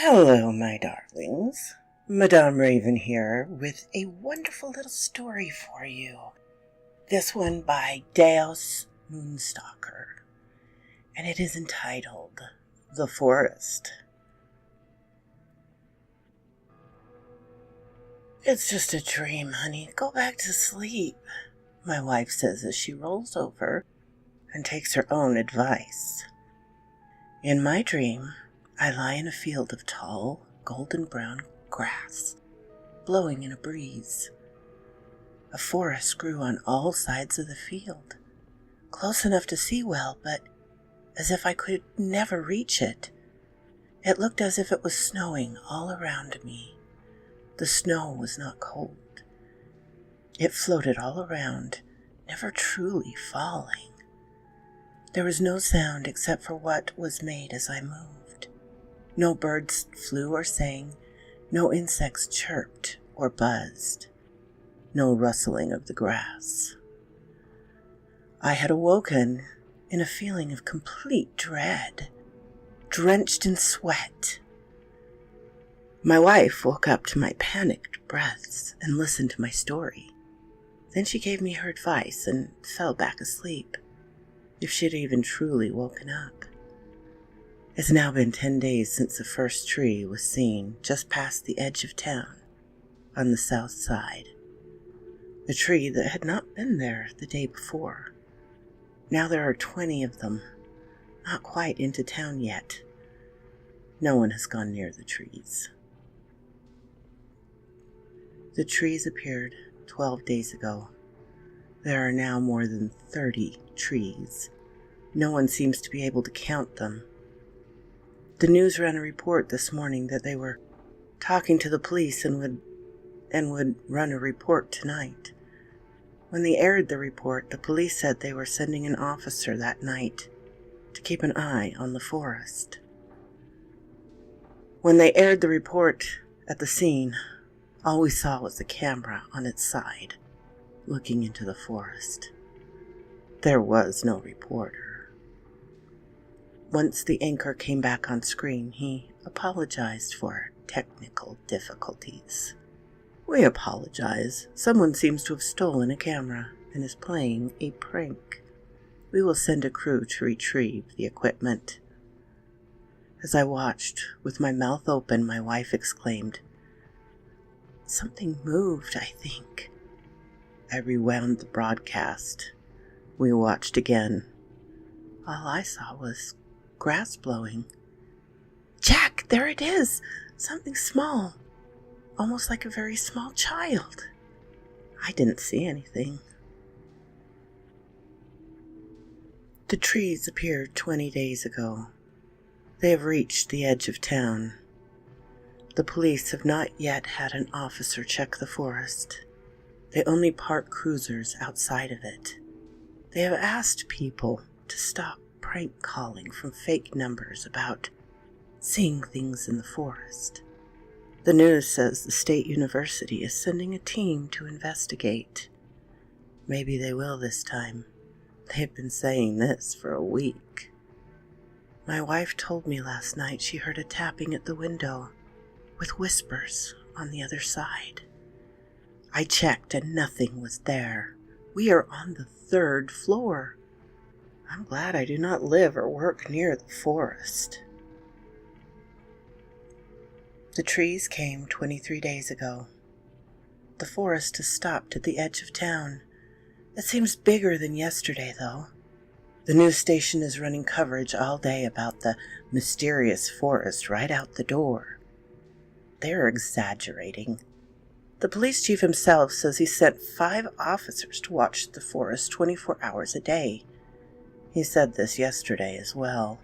Hello, my darlings. Madame Raven here with a wonderful little story for you. This one by Deus Moonstalker, and it is entitled The Forest. It's just a dream, honey. Go back to sleep, my wife says as she rolls over and takes her own advice. In my dream, I lie in a field of tall, golden brown grass, blowing in a breeze. A forest grew on all sides of the field, close enough to see well, but as if I could never reach it. It looked as if it was snowing all around me. The snow was not cold. It floated all around, never truly falling. There was no sound except for what was made as I moved. No birds flew or sang, no insects chirped or buzzed, no rustling of the grass. I had awoken in a feeling of complete dread, drenched in sweat. My wife woke up to my panicked breaths and listened to my story. Then she gave me her advice and fell back asleep, if she had even truly woken up. It's now been 10 days since the first tree was seen just past the edge of town on the south side. The tree that had not been there the day before. Now there are 20 of them, not quite into town yet. No one has gone near the trees. The trees appeared 12 days ago. There are now more than 30 trees. No one seems to be able to count them. The news ran a report this morning that they were talking to the police and would run a report tonight. When they aired the report, the police said they were sending an officer that night to keep an eye on the forest. When they aired the report at the scene, all we saw was the camera on its side, looking into the forest. There was no reporter. Once the anchor came back on screen, he apologized for technical difficulties. We apologize. Someone seems to have stolen a camera and is playing a prank. We will send a crew to retrieve the equipment. As I watched, with my mouth open, my wife exclaimed, "Something moved, I think." I rewound the broadcast. We watched again. All I saw was grass blowing. "Jack, there it is! Something small, almost like a very small child." I didn't see anything. The trees appeared 20 days ago. They have reached the edge of town. The police have not yet had an officer check the forest. They only park cruisers outside of it. They have asked people to stop prank calling from fake numbers about seeing things in the forest. The news says the state university is sending a team to investigate. Maybe they will this time. They've been saying this for a week. My wife told me last night she heard a tapping at the window with whispers on the other side. I checked and nothing was there. We are on the 3rd floor. I'm glad I do not live or work near the forest. The trees came 23 days ago. The forest has stopped at the edge of town. It seems bigger than yesterday, though. The news station is running coverage all day about the mysterious forest right out the door. They're exaggerating. The police chief himself says he sent 5 officers to watch the forest 24 hours a day. He said this yesterday as well.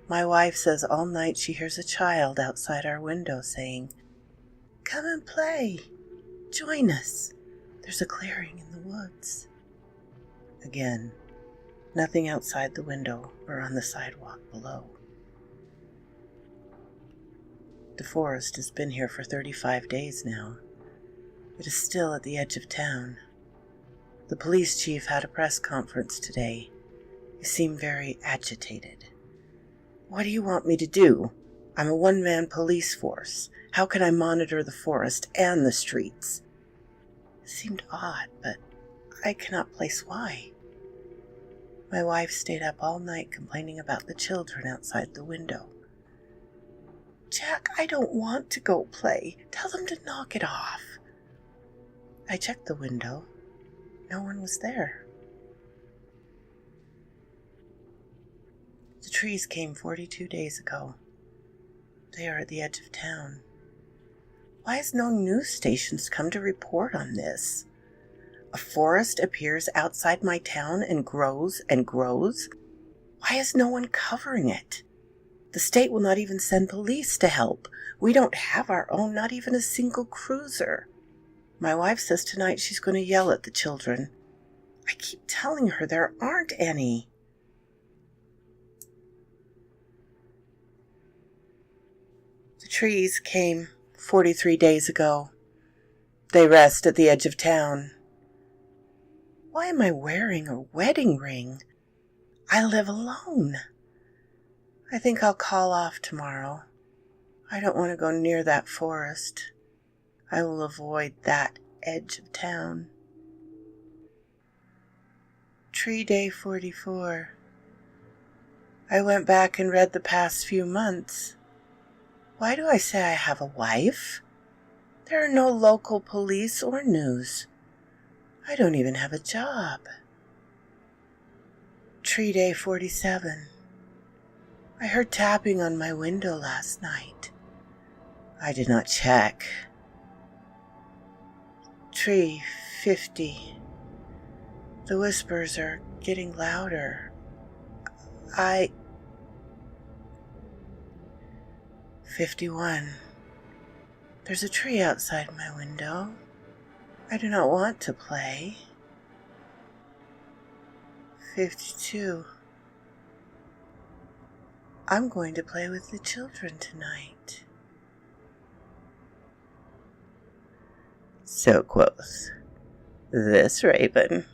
My wife says all night she hears a child outside our window saying, "Come and play. Join us. There's a clearing in the woods." Again, nothing outside the window or on the sidewalk below. The forest has been here for 35 days now. It is still at the edge of town. The police chief had a press conference today. He seemed very agitated. "What do you want me to do? I'm a one-man police force. How can I monitor the forest and the streets? It seemed odd, but I cannot place why. My wife stayed up all night complaining about the children outside the window. Jack, I don't want to go play. Tell them to knock it off. I checked the window. No one was there. The trees came 42 days ago. They are at the edge of town. Why has no news stations come to report on this? A forest appears outside my town and grows and grows. Why is no one covering it? The state will not even send police to help. We don't have our own, not even a single cruiser. My wife says tonight she's going to yell at the children. I keep telling her there aren't any. The trees came 43 days ago. They rest at the edge of town. Why am I wearing a wedding ring? I live alone. I think I'll call off tomorrow. I don't want to go near that forest. I will avoid that edge of town. Tree Day 44. I went back and read the past few months. Why do I say I have a wife? There are no local police or news. I don't even have a job. Tree Day 47. I heard tapping on my window last night. I did not check. Tree 50. The whispers are getting louder. 51. There's a tree outside my window. I do not want to play. 52. I'm going to play with the children tonight. So quoth this raven.